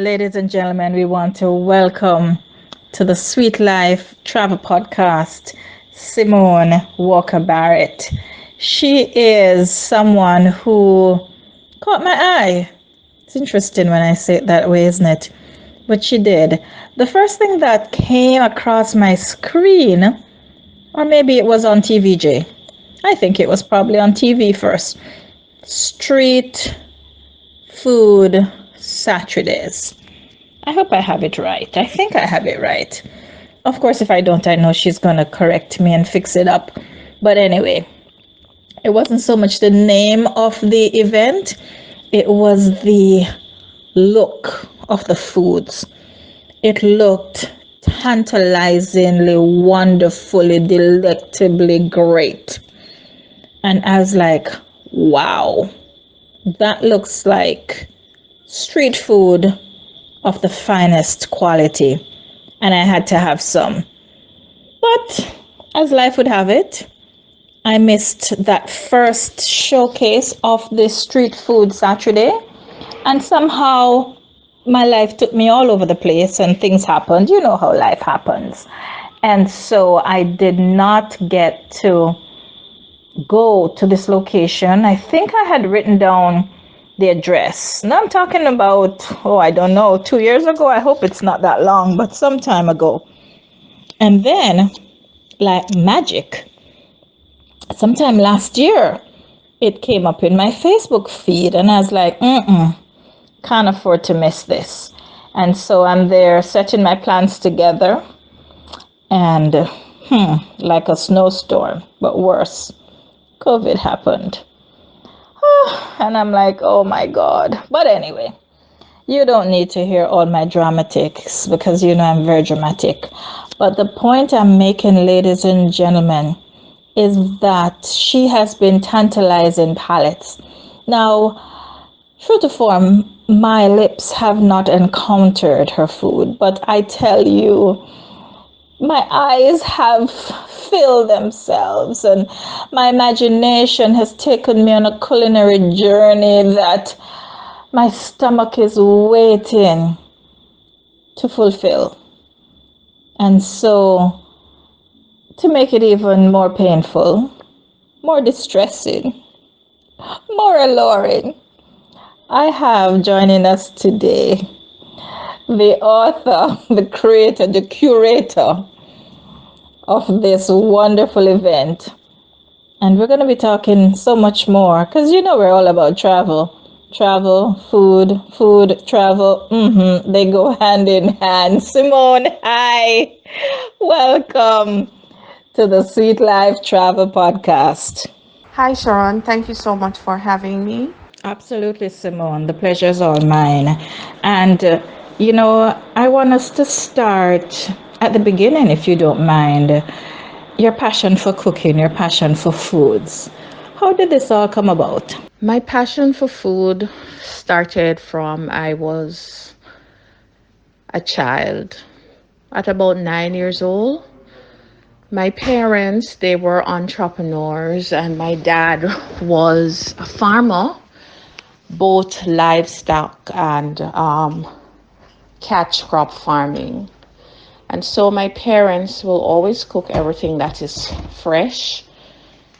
Ladies and gentlemen, we want to welcome to the Sweet Life Travel Podcast, Simone Walker-Barrett. She is someone who caught my eye. It's interesting when I say it that way, isn't it? But she did. The first thing that came across my screen, or maybe it was on TVJ. I think it was probably on TV first. Street Food Saturdays. I hope I have it right. I think I have it right. Of course, if I don't, I know she's going to correct me and fix it up. But anyway, it wasn't so much the name of the event, it was the look of the foods. It looked tantalizingly, wonderfully, delectably great. And I was like, wow, that looks like street food of the finest quality. And I had to have some. But as life would have it, I missed that first showcase of the Street Food Saturday. And somehow my life took me all over the place and things happened. You know how life happens. And so I did not get to go to this location. I think I had written down the address. Now I'm talking about, I don't know, 2 years ago. I hope it's not that long, but some time ago. And then, like magic, sometime last year, it came up in my Facebook feed, and I was like, can't afford to miss this. And so I'm there setting my plans together, and like a snowstorm, but worse, COVID happened. And I'm like, oh my God. But anyway, you don't need to hear all my dramatics because you know I'm very dramatic. But the point I'm making, ladies and gentlemen, is that she has been tantalizing palates. Now, true to form, my lips have not encountered her food, but I tell you, my eyes have filled themselves and my imagination has taken me on a culinary journey that my stomach is waiting to fulfill. And so, to make it even more painful, more distressing, more alluring, I have joining us today the author, the creator, the curator of this wonderful event. And we're going to be talking so much more because you know we're all about travel. Travel, food, travel. They go hand in hand. Simone, hi. Welcome to the Sweet Life Travel Podcast. Hi, Sharon. Thank you so much for having me. Absolutely, Simone. The pleasure is all mine. And, I want us to start at the beginning, if you don't mind. Your passion for cooking, your passion for foods. How did this all come about? My passion for food started from I was a child. At about 9 years old, my parents, they were entrepreneurs, and my dad was a farmer, both livestock and catch crop farming. And so my parents will always cook everything that is fresh.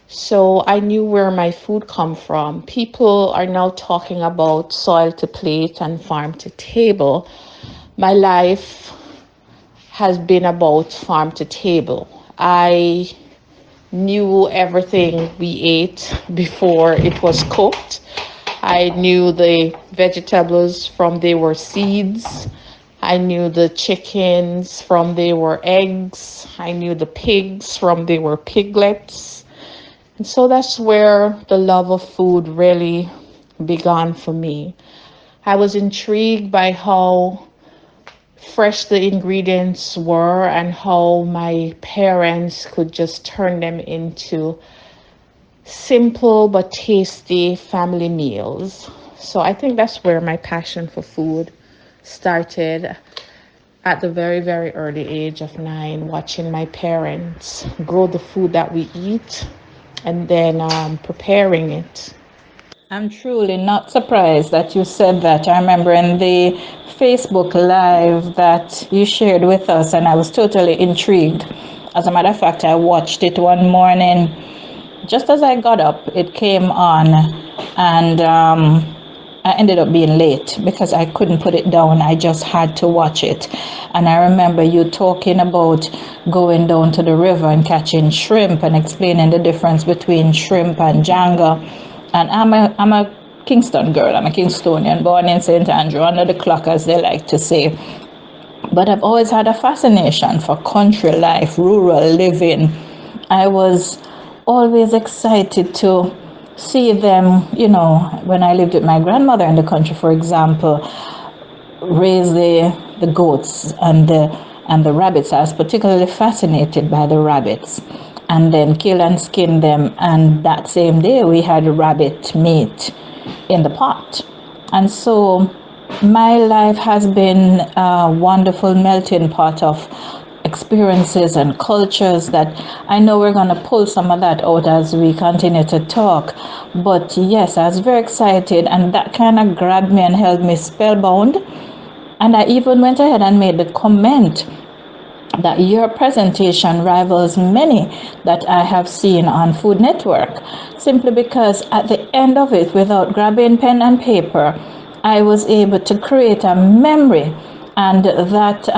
So I knew where my food come from. People are now talking about soil to plate and farm to table. My life has been about farm to table. I knew everything we ate before it was cooked. I knew the vegetables from they were seeds. I knew the chickens from they were eggs. I knew the pigs from they were piglets. And so that's where the love of food really began for me. I was intrigued by how fresh the ingredients were and how my parents could just turn them into simple but tasty family meals. So I think that's where my passion for food started at the very, very early age of 9, watching my parents grow the food that we eat and then preparing it. I'm truly not surprised that you said that. I remember in the Facebook Live that you shared with us, and I was totally intrigued. As a matter of fact, I watched it one morning. Just as I got up, it came on, and I ended up being late because I couldn't put it down. I just had to watch it. And I remember you talking about going down to the river and catching shrimp and explaining the difference between shrimp and janga. And I'm a Kingston girl. I'm a Kingstonian, born in St. Andrew, under the clock, as they like to say. But I've always had a fascination for country life, rural living. I was always excited to see them, when I lived with my grandmother in the country, for example, raise the goats and the rabbits. I was particularly fascinated by the rabbits. And then kill and skin them. And that same day, we had rabbit meat in the pot. And so my life has been a wonderful melting pot of experiences and cultures that I know we're going to pull some of that out as we continue to talk. But yes, I was very excited, and that kind of grabbed me and held me spellbound. And I even went ahead and made the comment that your presentation rivals many that I have seen on Food Network, simply because at the end of it, without grabbing pen and paper, I was able to create a memory. And that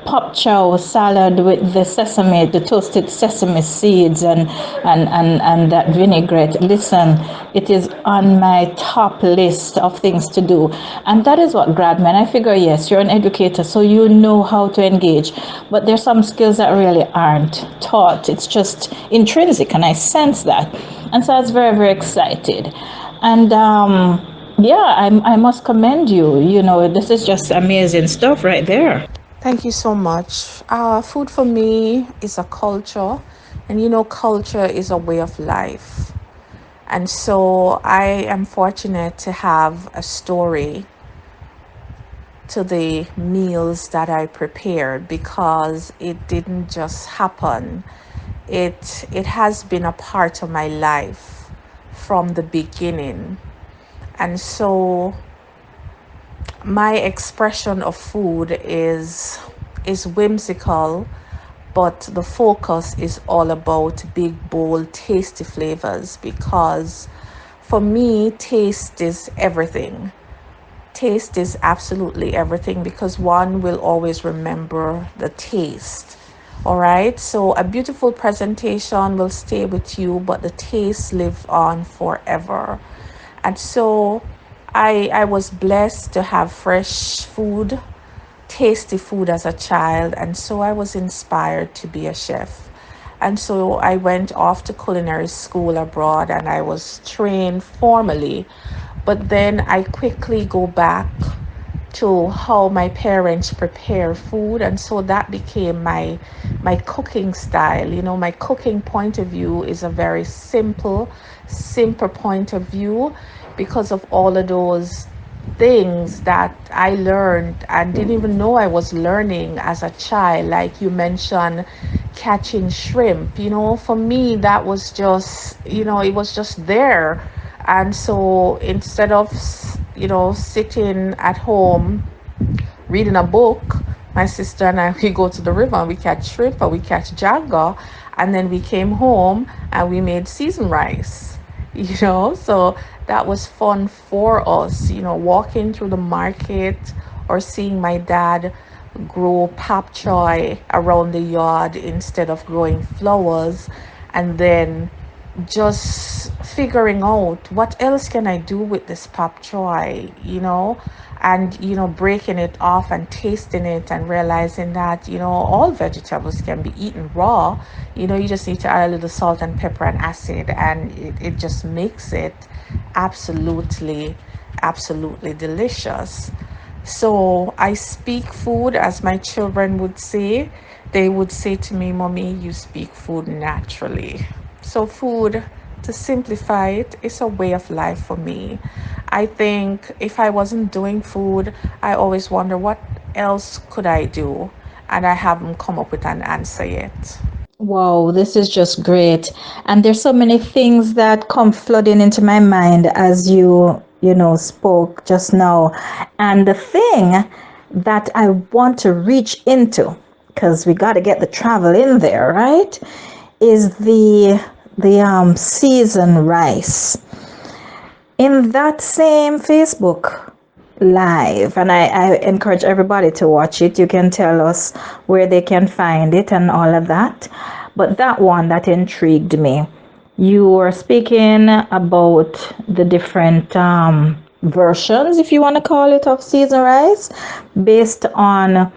pop chow salad with the sesame, the toasted sesame seeds, and that vinaigrette. Listen, it is on my top list of things to do. And that is what grabbed me. And I figure, yes, you're an educator, so you know how to engage. But there's some skills that really aren't taught. It's just intrinsic, and I sense that. And so I was very, very excited. And yeah, I must commend you. This is just amazing stuff right there. Thank you so much. Food for me is a culture, and culture is a way of life. And so I am fortunate to have a story to the meals that I prepared, because it didn't just happen. It has been a part of my life from the beginning. And so my expression of food is whimsical, but the focus is all about big, bold, tasty flavors, because for me, taste is everything. Taste is absolutely everything, because one will always remember the taste. All right, so a beautiful presentation will stay with you, but the taste lives on forever. And so I was blessed to have fresh food, tasty food as a child, and so I was inspired to be a chef. And so I went off to culinary school abroad, and I was trained formally, but then I quickly go back to how my parents prepare food, and so that became my cooking style. My cooking point of view is a very simple point of view, because of all of those things that I learned and didn't even know I was learning as a child. Like you mentioned, catching shrimp. For me, that was just, it was just there. And so instead of, sitting at home reading a book, my sister and I, we go to the river and we catch shrimp or we catch janga. And then we came home and we made seasoned rice, So that was fun for us, walking through the market or seeing my dad grow pop choy around the yard instead of growing flowers. And then just figuring out what else can I do with this pop choy, and breaking it off and tasting it and realizing that all vegetables can be eaten raw. You just need to add a little salt and pepper and acid, and it just makes it absolutely delicious. So I speak food, as my children would say. They would say to me, "Mommy, you speak food naturally." So food, to simplify it, is a way of life for me. I think if I wasn't doing food, I always wonder what else could I do, and I haven't come up with an answer yet. Wow, this is just great. And there's so many things that come flooding into my mind as you spoke just now. And the thing that I want to reach into, because we got to get the travel in there, right? Is the season rice. In that same Facebook live, and I encourage everybody to watch it. You can tell us where they can find it and all of that. But that one that intrigued me, you were speaking about the different versions, if you want to call it, of season rice based on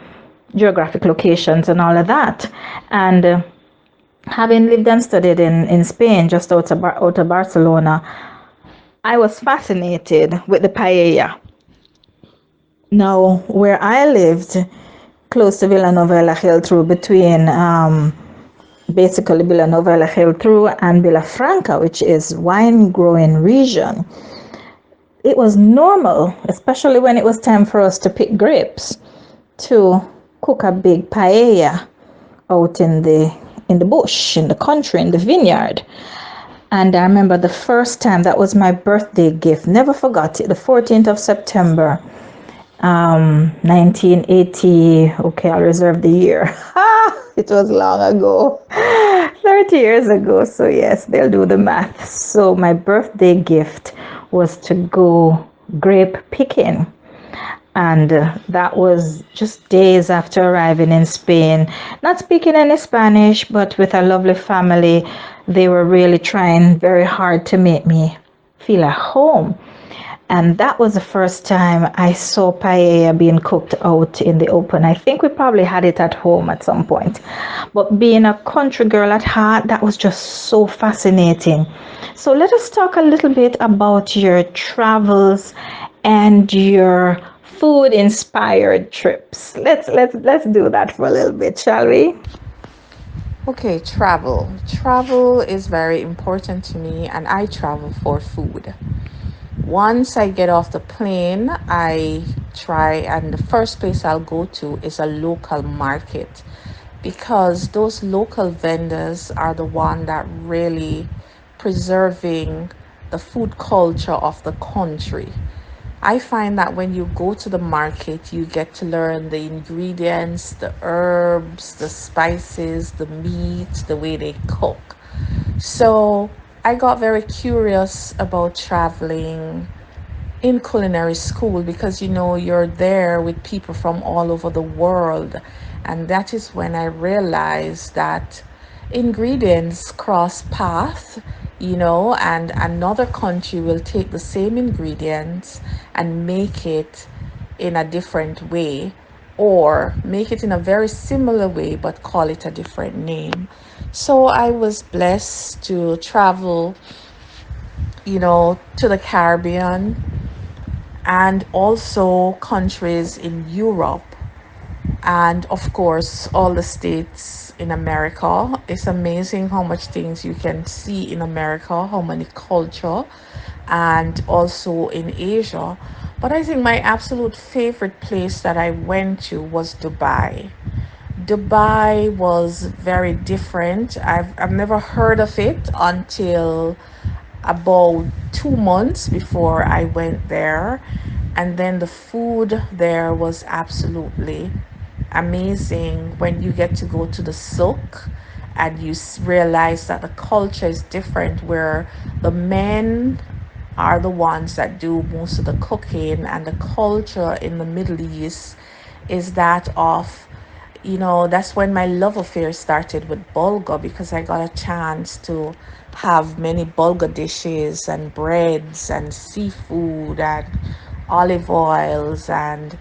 geographic locations and all of that. And having lived and studied in Spain, just out of Barcelona, I was fascinated with the paella. Now, where I lived, close to Villanova la Geltrú, between basically Villanova la Geltrú and Vilafranca, which is wine growing region, it was normal, especially when it was time for us to pick grapes, to cook a big paella out in the bush, in the country, in the vineyard. And I remember the first time, that was my birthday gift. Never forgot it. The 14th of September, 1980. Okay, I'll reserve the year. It was long ago. 30 years ago. So yes, they'll do the math. So my birthday gift was to go grape picking. And that was just days after arriving in Spain. Not speaking any Spanish, but with a lovely family. They were really trying very hard to make me feel at home. And that was the first time I saw paella being cooked out in the open. I think we probably had it at home at some point. But being a country girl at heart, that was just so fascinating. So let us talk a little bit about your travels and your food inspired trips. Let's do that for a little bit, shall we? Okay, travel. Travel is very important to me, and I travel for food. Once I get off the plane, I try, and the first place I'll go to is a local market because those local vendors are the one that really preserving the food culture of the country. I find that when you go to the market, you get to learn the ingredients, the herbs, the spices, the meat, the way they cook. So I got very curious about traveling in culinary school because you're there with people from all over the world, and that is when I realized that ingredients cross paths, and another country will take the same ingredients and make it in a different way, or make it in a very similar way but call it a different name. So I was blessed to travel, to the Caribbean and also countries in Europe, and of course all the states in America. It's amazing how much things you can see in America, how many culture, and also in Asia. But I think my absolute favorite place that I went to was Dubai. Dubai was very different. I've never heard of it until about 2 months before I went there. And then the food there was absolutely amazing when you get to go to the souk and you realize that the culture is different, where the men are the ones that do most of the cooking, and the culture in the Middle East is that of, that's when my love affair started with bulgur, because I got a chance to have many bulgur dishes and breads and seafood and olive oils and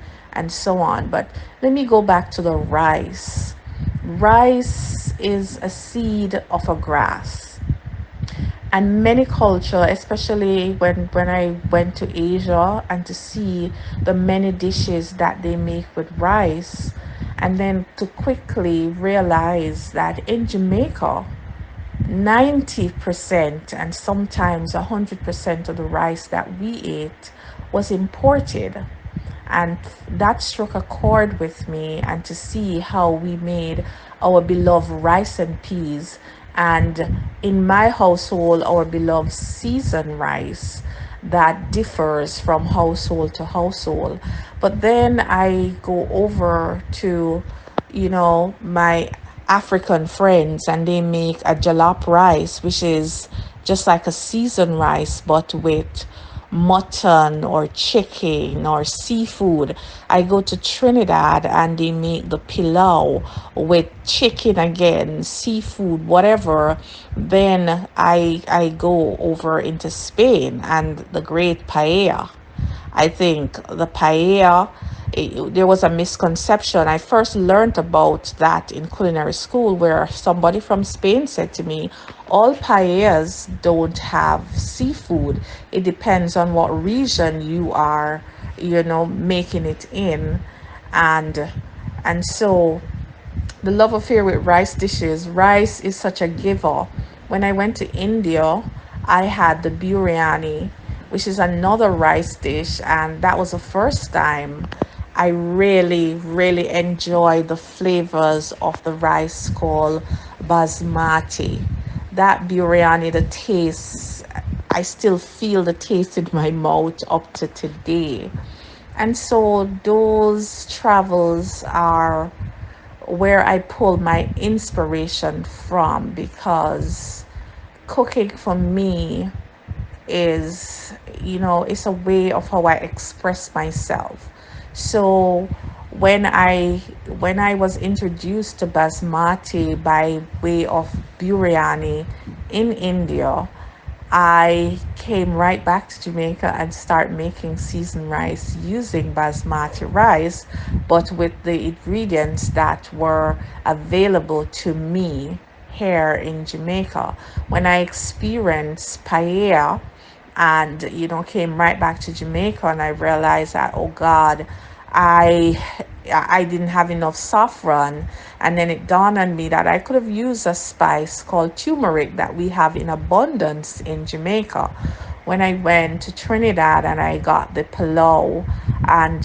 so on. But let me go back to the rice. Rice is a seed of a grass, and many culture, especially when I went to Asia, and to see the many dishes that they make with rice, and then to quickly realize that in Jamaica 90% and sometimes 100% of the rice that we ate was imported. And that struck a chord with me, and to see how we made our beloved rice and peas, and in my household our beloved seasoned rice, that differs from household to household. But then I go over to, my African friends, and they make a jalap rice, which is just like a seasoned rice, but with mutton or chicken or seafood. I go to Trinidad and they make the pilau with chicken again, seafood, whatever. Then I go over into Spain and the great paella. I think the paella, there was a misconception. I first learned about that in culinary school, where somebody from Spain said to me, all paellas don't have seafood. It depends on what region you are, making it in. And so the love affair with rice dishes. Rice is such a giver. When I went to India, I had the biryani, which is another rice dish, and that was the first time I really, really enjoyed the flavors of the rice called basmati. That biryani, the taste, I still feel the taste in my mouth up to today. And so those travels are where I pull my inspiration from, because cooking for me is, it's a way of how I express myself. So when I was introduced to basmati by way of biryani in India, I came right back to Jamaica and start making seasoned rice using basmati rice, but with the ingredients that were available to me here in Jamaica. When I experienced paella and came right back to Jamaica, and I realized that, oh God, I I didn't have enough saffron, and then it dawned on me that I could have used a spice called turmeric that we have in abundance in Jamaica. When I went to Trinidad and I got the pilau, and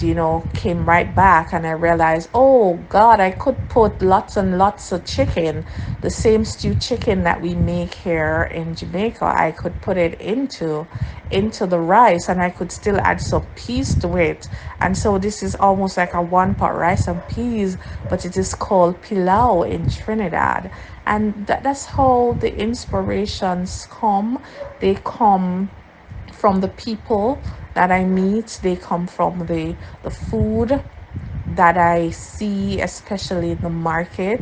came right back, and I realized, oh God, I could put lots and lots of chicken, the same stewed chicken that we make here in Jamaica. I could put it into the rice, and I could still add some peas to it. And so this is almost like a one pot rice and peas, but it is called pilau in Trinidad. And that's how the inspirations come. They come from the people that I meet, they come from the food that I see, especially in the market.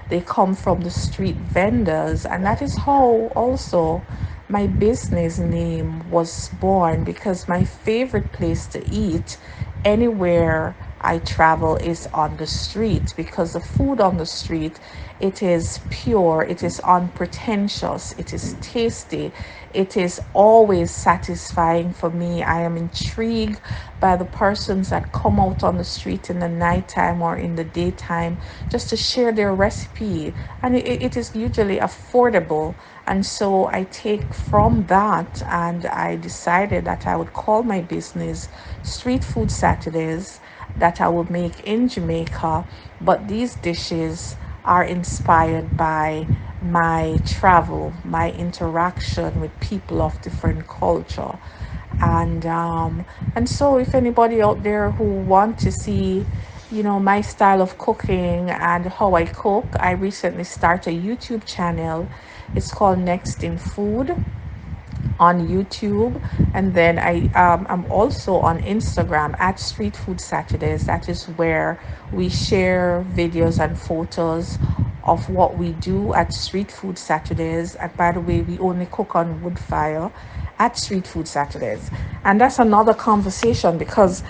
They come from the street vendors, and that is how also my business name was born, because my favorite place to eat anywhere I travel is on the street, because the food on the street, it is pure, it is unpretentious, it is tasty, it is always satisfying for me. I am intrigued by the persons that come out on the street in the nighttime or in the daytime just to share their recipe, and it is usually affordable. And so I take from that, and I decided that I would call my business Street Food Saturdays, that I would make in Jamaica. But these dishes are inspired by my travel, my interaction with people of different culture. And so if anybody out there who want to see, my style of cooking and how I cook, I recently started a YouTube channel. It's called Next in Food on YouTube. And then I'm also on Instagram at Street Food Saturdays. That is where we share videos and photos of what we do at Street Food Saturdays. And by the way, we only cook on wood fire at Street Food Saturdays. And that's another conversation, because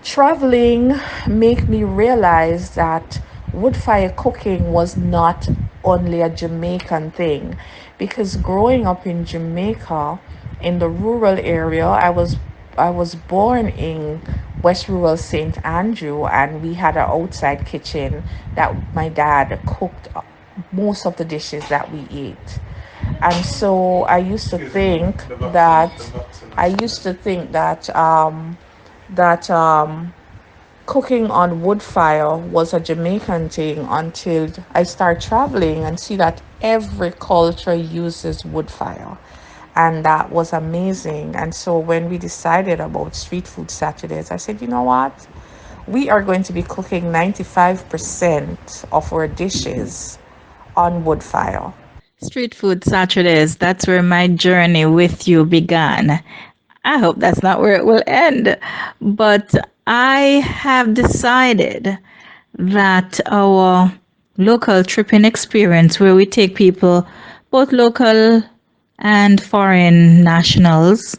traveling make me realize that wood fire cooking was not only a Jamaican thing, because growing up in Jamaica in the rural area, I was born in West Rural St. Andrew, and we had an outside kitchen that my dad cooked most of the dishes that we ate. And so I used to think that cooking on wood fire was a Jamaican thing until I start traveling and see that every culture uses wood fire. And that was amazing. And so when we decided about Street Food Saturdays, I said, you know what? We are going to be cooking 95% of our dishes on wood fire. Street Food Saturdays, that's where my journey with you began. I hope that's not where it will end. But I have decided that our local tripping experience, where we take people, both local and foreign nationals,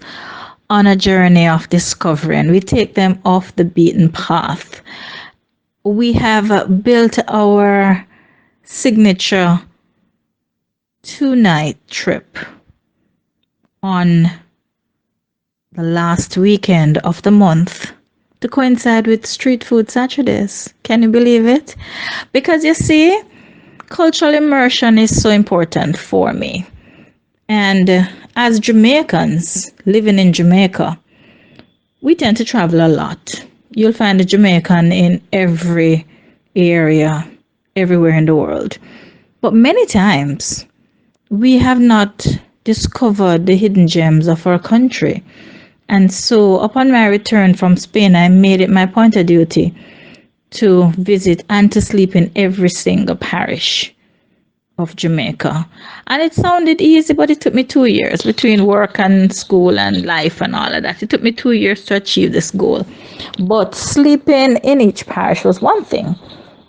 on a journey of discovery, and we take them off the beaten path. We have built our signature 2-night trip on the last weekend of the month to coincide with Street Food Saturdays. Can you believe it? Because you see, cultural immersion is so important for me. And as Jamaicans living in Jamaica, we tend to travel a lot. You'll find a Jamaican in every area, everywhere in the world. But many times, we have not discovered the hidden gems of our country. And so, upon my return from Spain, I made it my point of duty to visit and to sleep in every single parish of Jamaica. And it sounded easy, but it took me 2 years between work and school and life and all of that. It took me 2 years to achieve this goal. But sleeping in each parish was one thing.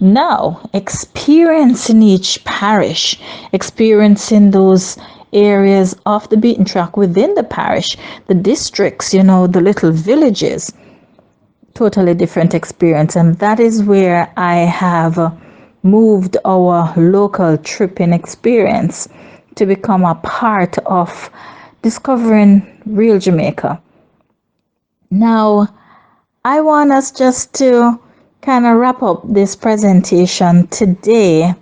Now, experiencing each parish, experiencing those areas off the beaten track within the parish, the districts, the little villages, totally different experience. And that is where I have moved our local tripping experience to become a part of discovering real Jamaica. Now, I want us just to kind of wrap up this presentation today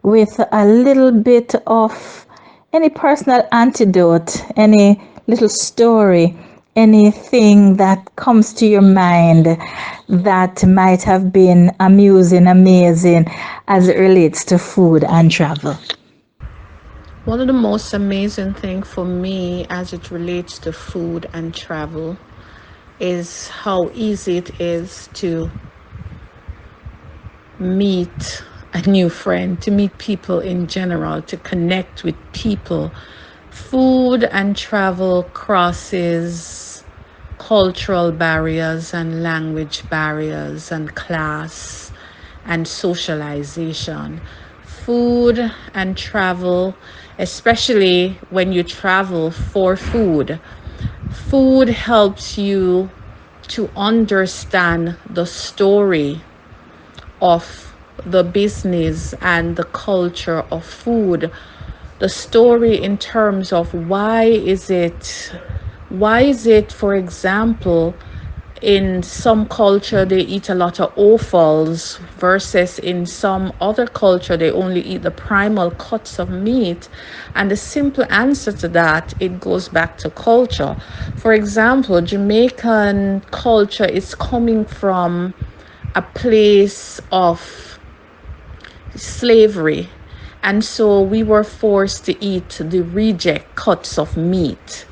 with a little bit of any personal antidote, any little story, anything that comes to your mind that might have been amusing, amazing as it relates to food and travel. One of the most amazing things for me as it relates to food and travel is how easy it is to meet a new friend, to meet people in general, to connect with people. Food and travel crosses cultural barriers and language barriers and class and socialization. Food and travel, especially when you travel for food, food helps you to understand the story of the business and the culture of food, the story in terms of why is it, for example, in some culture they eat a lot of offals versus in some other culture they only eat the primal cuts of meat. And the simple answer to that, it goes back to culture. For example, Jamaican culture is coming from a place of slavery, and so we were forced to eat the reject cuts of meat.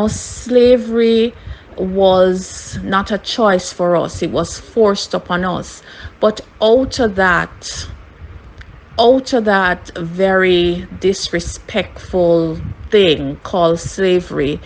Slavery was not a choice for us, it was forced upon us. But out of that very disrespectful thing called slavery,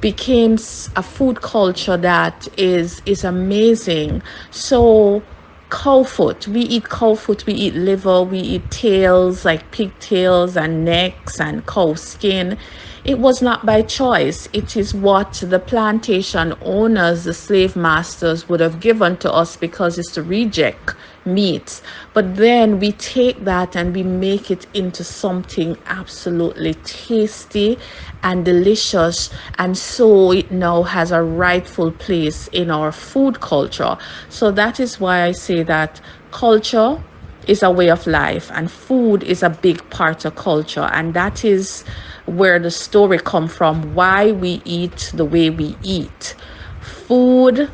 became a food culture that is amazing. So cow foot, we eat cow foot, we eat liver, we eat tails like pigtails and necks and cow skin. It was not by choice. It is what the plantation owners, the slave masters, would have given to us because it's the reject meat. But then we take that and we make it into something absolutely tasty and delicious. And so it now has a rightful place in our food culture. So that is why I say that culture is a way of life and food is a big part of culture. And that is where the story comes from, why we eat the way we eat. Food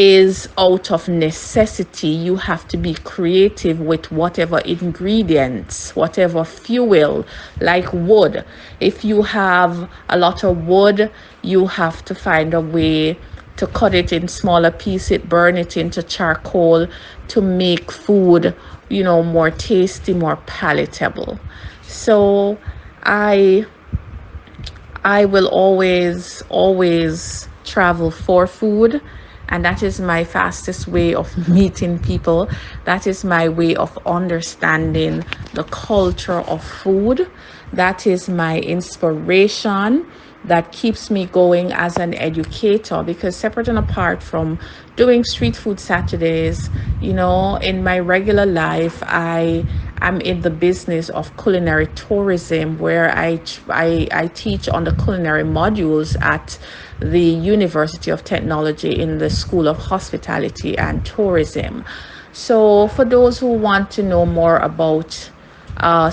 is out of necessity. You have to be creative with whatever ingredients, whatever fuel, like wood. If you have a lot of wood, you have to find a way to cut it in smaller pieces, burn it into charcoal to make food, more tasty, more palatable. So I I will always travel for food. And that is my fastest way of meeting people. That is my way of understanding the culture of food. That is my inspiration that keeps me going as an educator, because separate and apart from doing street food Saturdays, in my regular life, I am in the business of culinary tourism, where I teach on the culinary modules at the University of Technology in the School of Hospitality and Tourism. So for those who want to know more about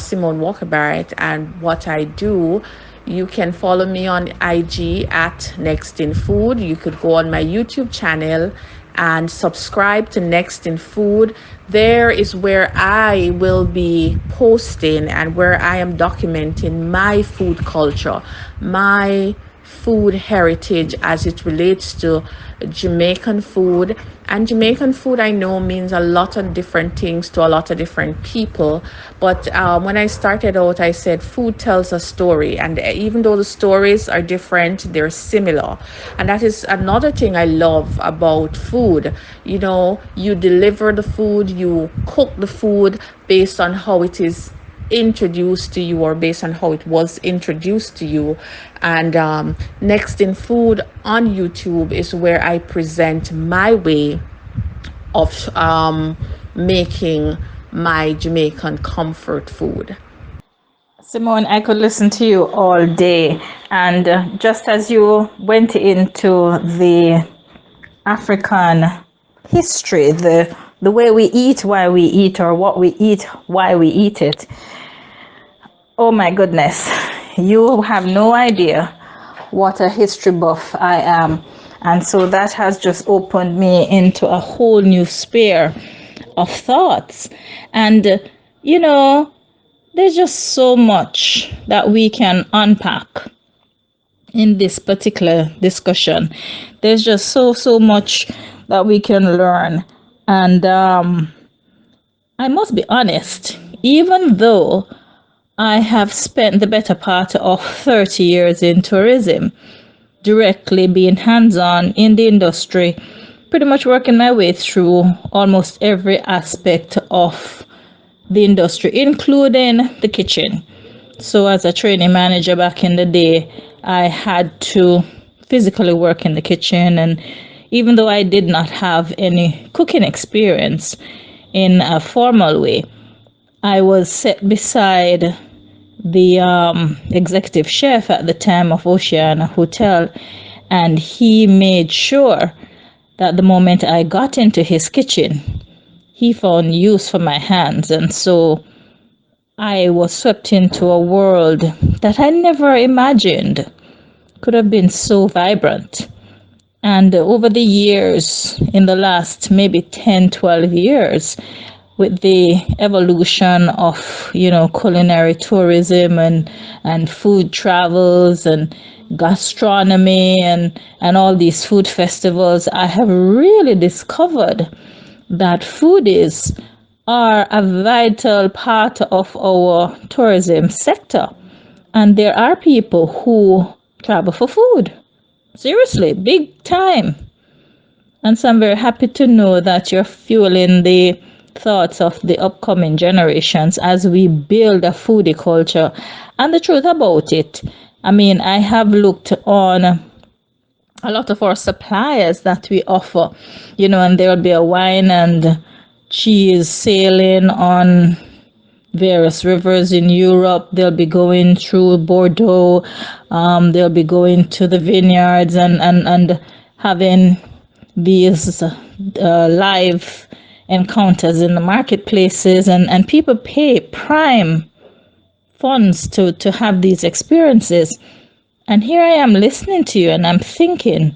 Simone Walker-Barrett and what I do, you can follow me on IG at Next in Food. You could go on my YouTube channel and subscribe to Next in Food. There is where I will be posting and where I am documenting my food culture, my food heritage as it relates to Jamaican food. And Jamaican food, I know, means a lot of different things to a lot of different people. But when I started out, I said food tells a story. And even though the stories are different, they're similar. And that is another thing I love about food. You deliver the food, you cook the food based on how it is introduced to you, or based on how it was introduced to you. And Next in Food on YouTube is where I present my way of making my Jamaican comfort food. Simone, I could listen to you all day. And just as you went into the African history, the way we eat, why we eat, or what we eat, why we eat it, oh my goodness, you have no idea what a history buff I am. And so that has just opened me into a whole new sphere of thoughts. And, there's just so much that we can unpack in this particular discussion. There's just so much that we can learn. And I must be honest, even though I have spent the better part of 30 years in tourism, directly being hands-on in the industry, pretty much working my way through almost every aspect of the industry, including the kitchen. So as a training manager back in the day, I had to physically work in the kitchen. And even though I did not have any cooking experience in a formal way, I was set beside the executive chef at the time of Oceana Hotel, and he made sure that the moment I got into his kitchen, he found use for my hands. And so I was swept into a world that I never imagined could have been so vibrant. And over the years, in the last maybe 10, 12 years, with the evolution of, culinary tourism and food travels and gastronomy and all these food festivals, I have really discovered that foodies are a vital part of our tourism sector. And there are people who travel for food. Seriously, big time. And so I'm very happy to know that you're fueling the thoughts of the upcoming generations as we build a foodie culture. And the truth about it, I have looked on a lot of our suppliers that we offer, and there'll be a wine and cheese sailing on various rivers in Europe. They'll be going through Bordeaux. They'll be going to the vineyards and having these live encounters in the marketplaces, and people pay prime funds to have these experiences. And here I am listening to you, and I'm thinking,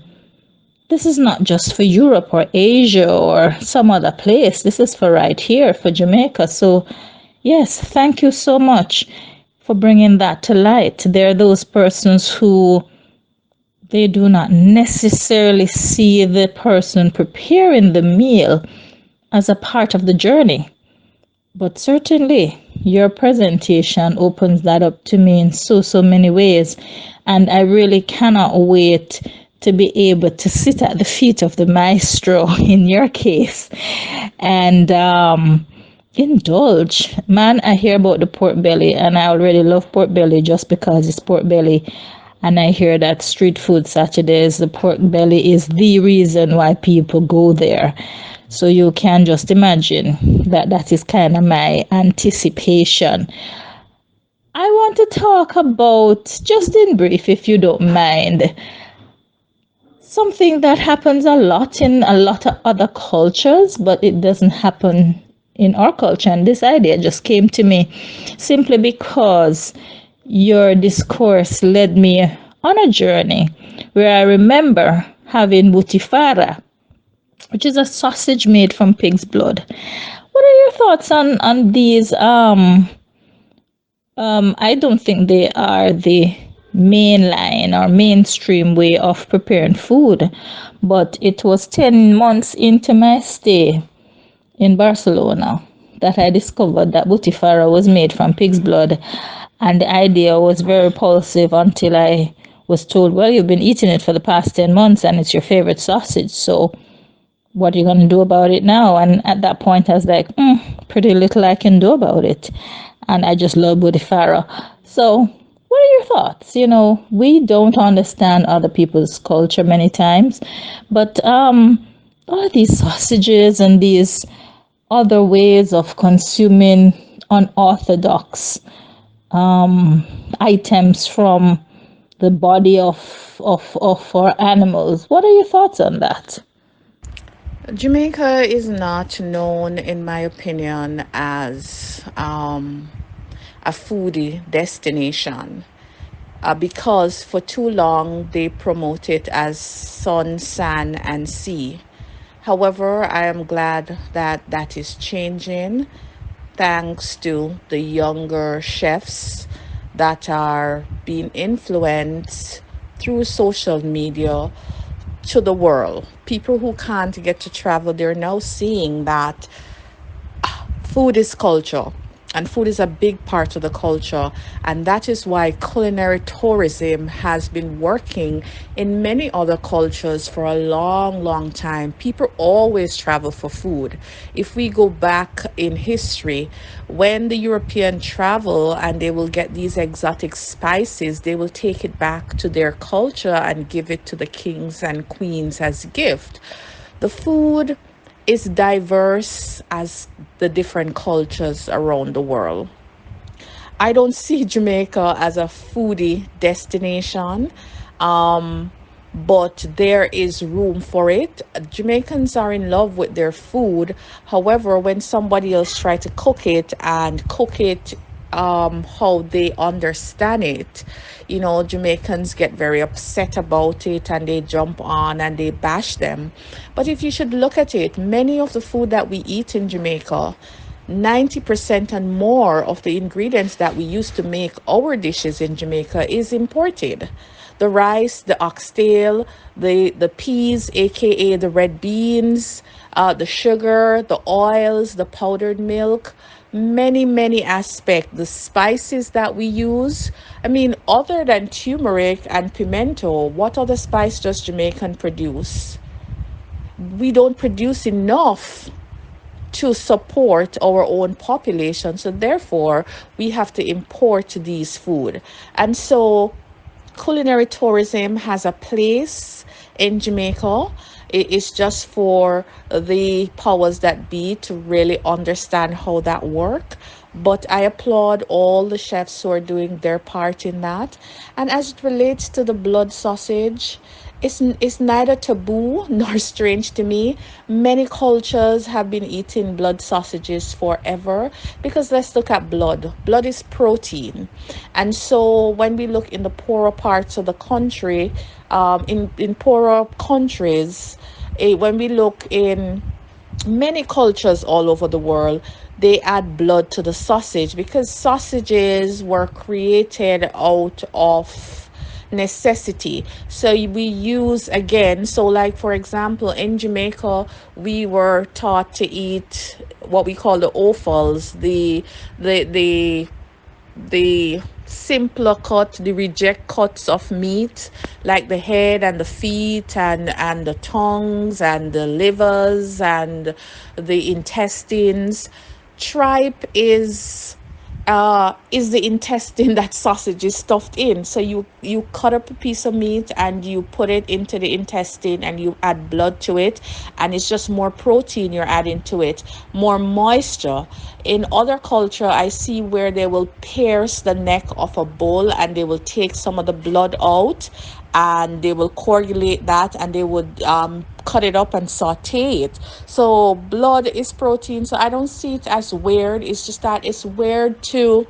This is not just for Europe or Asia or some other place. This is for right here, for Jamaica. So, yes, thank you so much for bringing that to light. There are those persons who they do not necessarily see the person preparing the meal as a part of the journey. But certainly, your presentation opens that up to me in so many ways. And I really cannot wait to be able to sit at the feet of the maestro in your case and indulge. Man, I hear about the pork belly, and I already love pork belly just because it's pork belly. And I hear that street food Saturdays, the pork belly is the reason why people go there. So you can just imagine that that is kind of my anticipation. I want to talk about, just in brief, if you don't mind, something that happens a lot in a lot of other cultures, but it doesn't happen in our culture. And this idea just came to me simply because your discourse led me on a journey where I remember having butifara, which is a sausage made from pig's blood. What are your thoughts on these? I don't think they are the mainline or mainstream way of preparing food, but it was 10 months into my stay in Barcelona that I discovered that butifara was made from pig's blood, and the idea was very repulsive until I was told, well, you've been eating it for the past 10 months and it's your favorite sausage, so what are you going to do about it now? And at that point, I was like, pretty little I can do about it. And I just love Bodhifara. So, what are your thoughts? You know, we don't understand other people's culture many times, but all of these sausages and these other ways of consuming unorthodox items from the body of our animals. What are your thoughts on that? Jamaica is not known, in my opinion, as a foodie destination because for too long they promote it as sun, sand, and sea. However, I am glad that that is changing thanks to the younger chefs that are being influenced through social media to the world. People who can't get to travel, they're now seeing that food is culture and food is a big part of the culture, and that is why culinary tourism has been working in many other cultures for a long time. People always travel for food. If we go back in history, when the European travel and they will get these exotic spices, they will take it back to their culture and give it to the kings and queens as gift. The food is diverse as the different cultures around the world. I don't see Jamaica as a foodie destination, um, but there is room for it. Jamaicans are in love with their food. However, when somebody else try to cook it how they understand it, you know, Jamaicans get very upset about it and they jump on and they bash them. But if you should look at it, many of the food that we eat in Jamaica, 90% and more of the ingredients that we use to make our dishes in Jamaica is imported. The rice, the oxtail, the peas, aka the red beans, the sugar, the oils, the powdered milk, many aspects. The spices that we use. I mean, other than turmeric and pimento, what other spice does Jamaican produce? We don't produce enough to support our own population. So therefore, we have to import these food. And so culinary tourism has a place in Jamaica. It is just for the powers that be to really understand how that work. But I applaud all the chefs who are doing their part in that. And as it relates to the blood sausage, it's neither taboo nor strange to me. Many cultures have been eating blood sausages forever because let's look at blood. Blood is protein. And so when we look in the poorer parts of the country, in poorer countries, when we look in many cultures all over the world, they add blood to the sausage because sausages were created out of necessity. So we use again, so like for example in Jamaica we were taught to eat what we call the offals, the simpler cut, the reject cuts of meat, like the head and the feet and the tongues and the livers and the intestines. Tripe is the intestine that sausage is stuffed in. So you cut up a piece of meat and you put it into the intestine and you add blood to it, and it's just more protein you're adding to it, more moisture. In other culture, I see where they will pierce the neck of a bull and they will take some of the blood out and they will coagulate that and they would cut it up and saute it. So blood is protein. So I don't see it as weird. It's just that it's weird to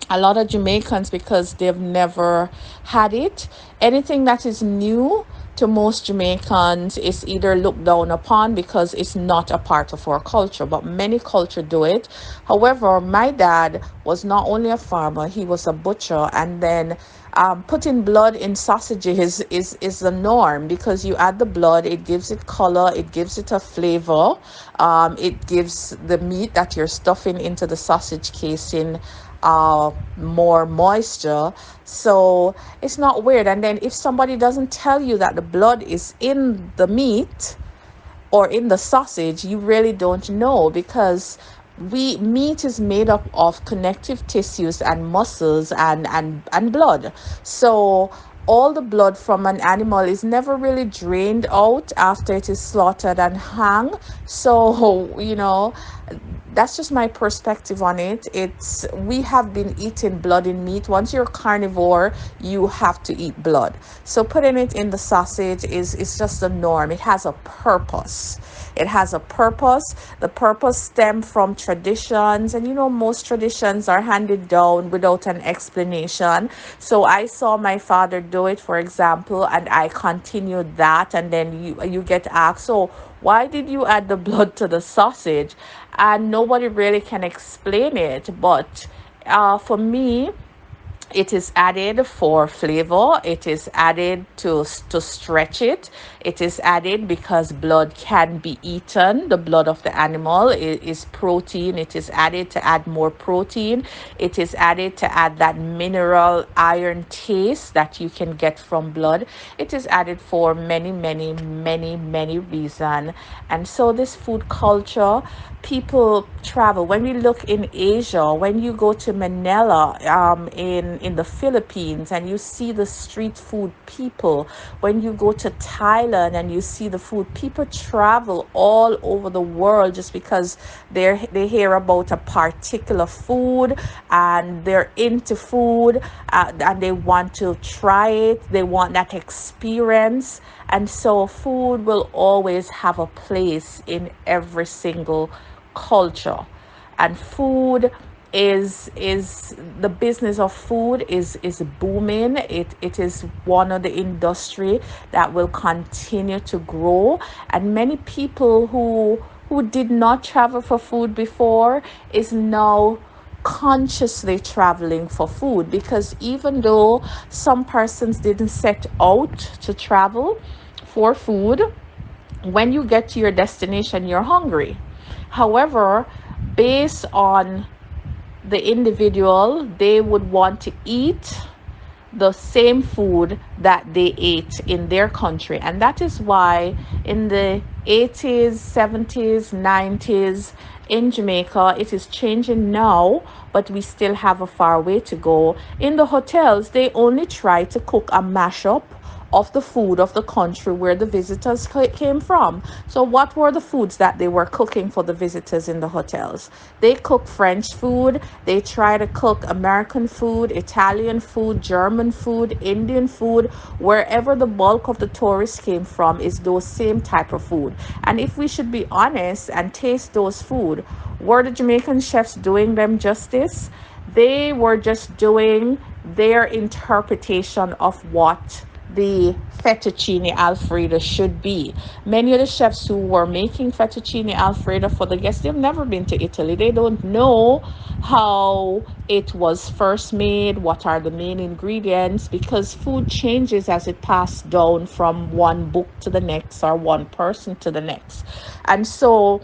a lot of Jamaicans because they've never had it. Anything that is new to most Jamaicans is either looked down upon because it's not a part of our culture, but many culture do it. However, my dad was not only a farmer, he was a butcher, and then putting blood in sausages is the norm because you add the blood, it gives it color, it gives it a flavor, it gives the meat that you're stuffing into the sausage casing more moisture. So it's not weird. And then if somebody doesn't tell you that the blood is in the meat or in the sausage, you really don't know because we meat is made up of connective tissues and muscles and blood. So all the blood from an animal is never really drained out after it is slaughtered and hung. So that's just my perspective on it. It's we have been eating blood in meat. Once you're a carnivore, you have to eat blood. So putting it in the sausage is just a norm. It has a purpose. It has a purpose. The purpose stems from traditions, and most traditions are handed down without an explanation. So I saw my father do it, for example, and I continued that, and then you get asked, so why did you add the blood to the sausage? And nobody really can explain it, but for me, it is added for flavor. It is added to stretch it. It is added because blood can be eaten. The blood of the animal is protein. It is added to add more protein. It is added to add that mineral iron taste that you can get from blood. It is added for many, many, many, many reasons. And so this food culture, people travel. When we look in Asia, when you go to Manila, in the Philippines, and you see the street food people, when you go to Thailand and you see the food, people travel all over the world just because they hear about a particular food and they're into food, and they want to try it, they want that experience. And so food will always have a place in every single culture. And food is the business of food is booming. It is one of the industry that will continue to grow, and many people who did not travel for food before is now consciously traveling for food, because even though some persons didn't set out to travel for food, when you get to your destination, you're hungry. However, based on the individual, they would want to eat the same food that they ate in their country. And that is why in the 80s, 70s, 90s in Jamaica, it is changing now, but we still have a far way to go. In the hotels, they only try to cook a mashup of the food of the country where the visitors came from. So, what were the foods that they were cooking for the visitors in the hotels? They cook French food, they try to cook American food, Italian food, German food, Indian food. Wherever the bulk of the tourists came from is those same type of food. And if we should be honest and taste those food, were the Jamaican chefs doing them justice? They were just doing their interpretation of what the fettuccine alfredo should be. Many of the chefs who were making fettuccine alfredo for the guests, they've never been to Italy. They don't know how it was first made, what are the main ingredients, because food changes as it passed down from one book to the next or one person to the next. And so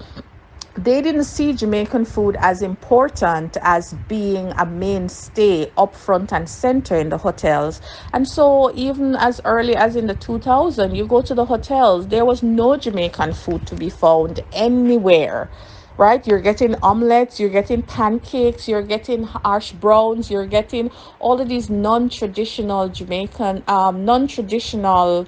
they didn't see Jamaican food as important as being a mainstay up front and center in the hotels. And so even as early as in the 2000s, you go to the hotels, there was no Jamaican food to be found anywhere. Right? You're getting omelets, you're getting pancakes, you're getting hash browns, you're getting all of these non-traditional Jamaican, non-traditional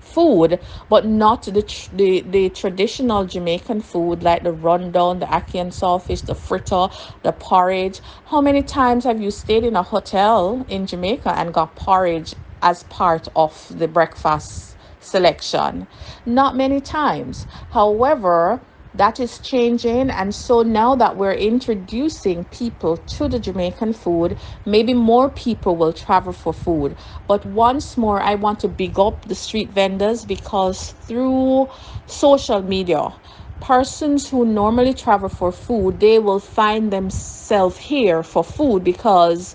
food, but not the traditional Jamaican food like the rundown, the ackee and saltfish, the fritter, the porridge. How many times have you stayed in a hotel in Jamaica and got porridge as part of the breakfast selection? Not many times. However, that is changing, and so now that we're introducing people to the Jamaican food, maybe more people will travel for food. But once more, I want to big up the street vendors, because through social media, persons who normally travel for food, they will find themselves here for food, because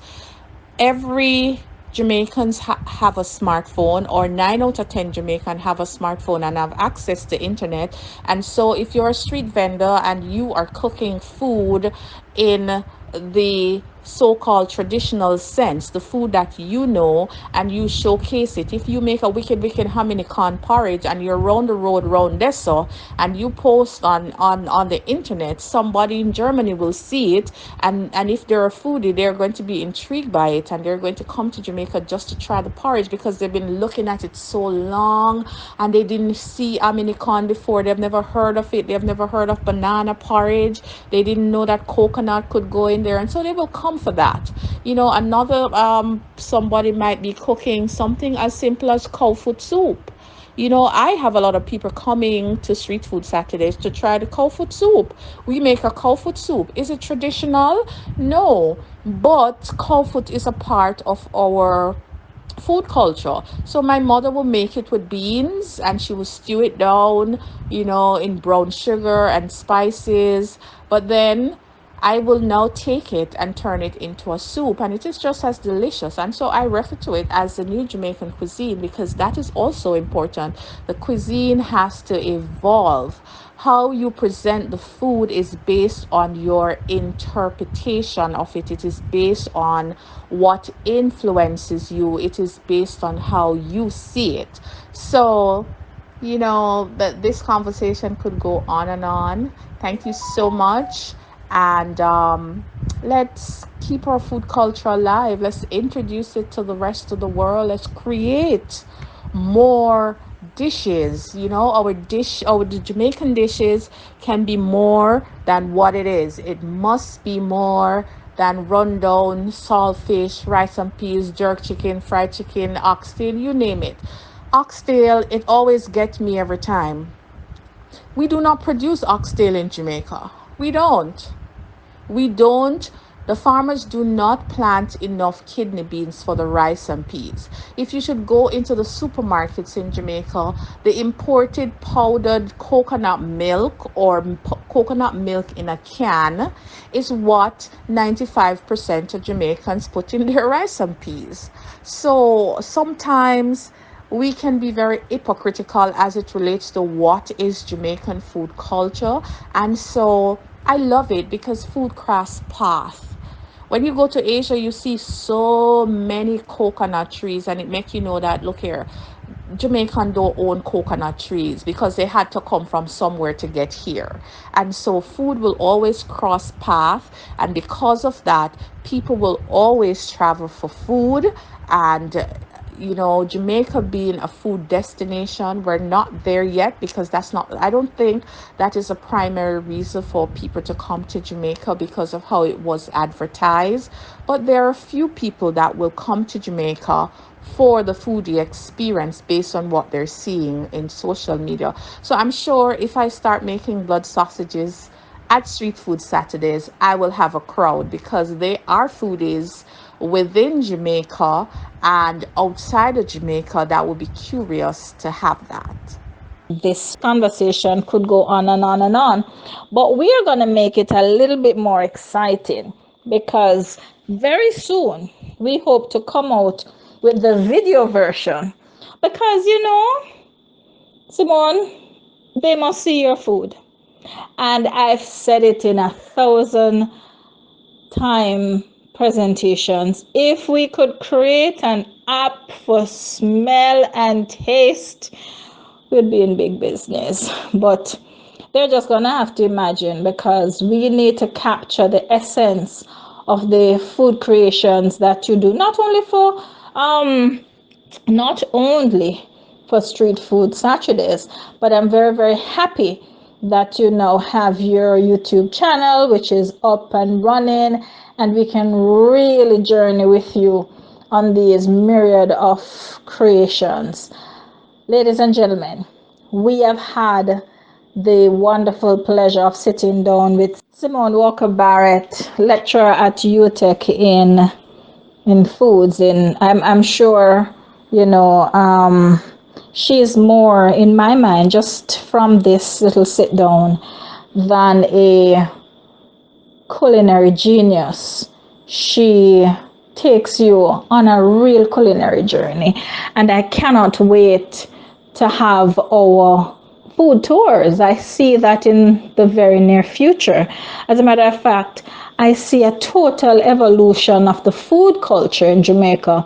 every Jamaicans have a smartphone, or 9 out of 10 Jamaican have a smartphone and have access to internet. And so, if you're a street vendor and you are cooking food in the so-called traditional sense, the food that you know, and you showcase it. If you make a wicked hominy corn porridge and you're round the road round Dessa and you post on the internet, somebody in Germany will see it, and if they're a foodie, they're going to be intrigued by it, and they're going to come to Jamaica just to try the porridge, because they've been looking at it so long and they didn't see hominy corn before. They've never heard of it. They've never heard of banana porridge. They didn't know that coconut could go in there, and so they will come for that. Another somebody might be cooking something as simple as cow foot soup. I have a lot of people coming to Street Food Saturdays to try the cow foot soup. We make a cow foot soup. Is it traditional? No, but cow foot is a part of our food culture. So my mother would make it with beans, and she would stew it down, in brown sugar and spices. But then I will now take it and turn it into a soup, and it is just as delicious. And so I refer to it as the new Jamaican cuisine, because that is also important. The cuisine has to evolve. How you present the food is based on your interpretation of it. It is based on what influences you. It is based on how you see it. So, that this conversation could go on and on. Thank you so much. And let's keep our food culture alive. Let's introduce it to the rest of the world. Let's create more dishes. The Jamaican dishes can be more than what it is. It must be more than rundown saltfish, rice and peas, jerk chicken, fried chicken, oxtail, you name it. Oxtail, it always gets me every time. We do not produce oxtail in Jamaica. We don't. We don't. The farmers do not plant enough kidney beans for the rice and peas. If you should go into the supermarkets in Jamaica, the imported powdered coconut milk, or coconut milk in a can, is what 95% of Jamaicans put in their rice and peas. So sometimes we can be very hypocritical as it relates to what is Jamaican food culture. And so I love it, because food crosses path. When you go to Asia, you see so many coconut trees, and it makes you know that, look here, Jamaican don't own coconut trees because they had to come from somewhere to get here. And so food will always cross path. And because of that, people will always travel for food. And Jamaica being a food destination, we're not there yet because I don't think that is a primary reason for people to come to Jamaica because of how it was advertised. But there are a few people that will come to Jamaica for the foodie experience based on what they're seeing in social media. So I'm sure if I start making blood sausages at Street Food Saturdays, I will have a crowd because they are foodies within Jamaica and outside of Jamaica that will be curious to have that. This conversation could go on and on and on, but we are going to make it a little bit more exciting because very soon we hope to come out with the video version because Simone, they must see your food. And I've said it in 1,000 time presentations. If we could create an app for smell and taste, we'd be in big business. But they're just gonna have to imagine because we need to capture the essence of the food creations that you do, not only for Street Food Saturdays, but I'm very, very happy that you now have your YouTube channel, which is up and running, and we can really journey with you on these myriad of creations. Ladies and gentlemen, we have had the wonderful pleasure of sitting down with Simone Walker-Barrett, lecturer at UTech in foods. And I'm sure, she's more, in my mind, just from this little sit down, than a culinary genius. She takes you on a real culinary journey, and I cannot wait to have our food tours. I see that in the very near future. As a matter of fact, I see a total evolution of the food culture in Jamaica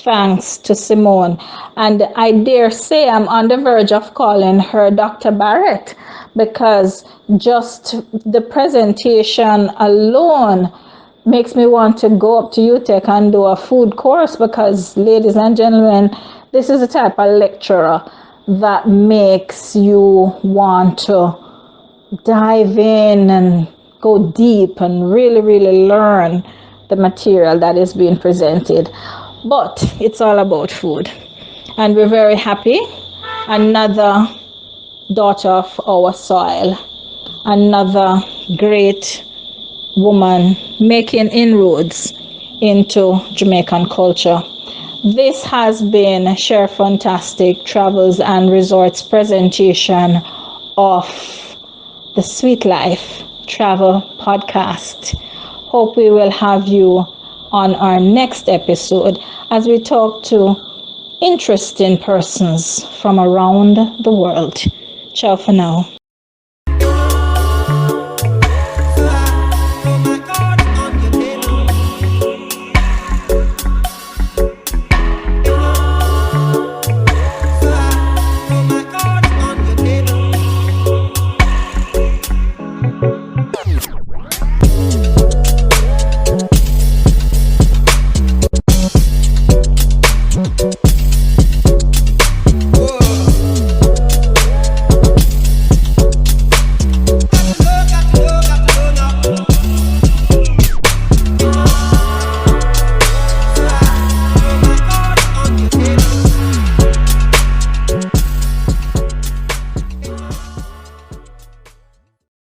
thanks to Simone. And I dare say I'm on the verge of calling her Dr. Barrett because just the presentation alone makes me want to go up to UTech and do a food course because, ladies and gentlemen, this is the type of lecturer that makes you want to dive in and go deep and really, really learn the material that is being presented. But it's all about food. And we're very happy. Another daughter of our soil, another great woman making inroads into Jamaican culture. This has been Sheri Fantastic Travels and Resorts presentation of the Sweet Life Travel Podcast. Hope we will have you on our next episode as we talk to interesting persons from around the world. Ciao for now.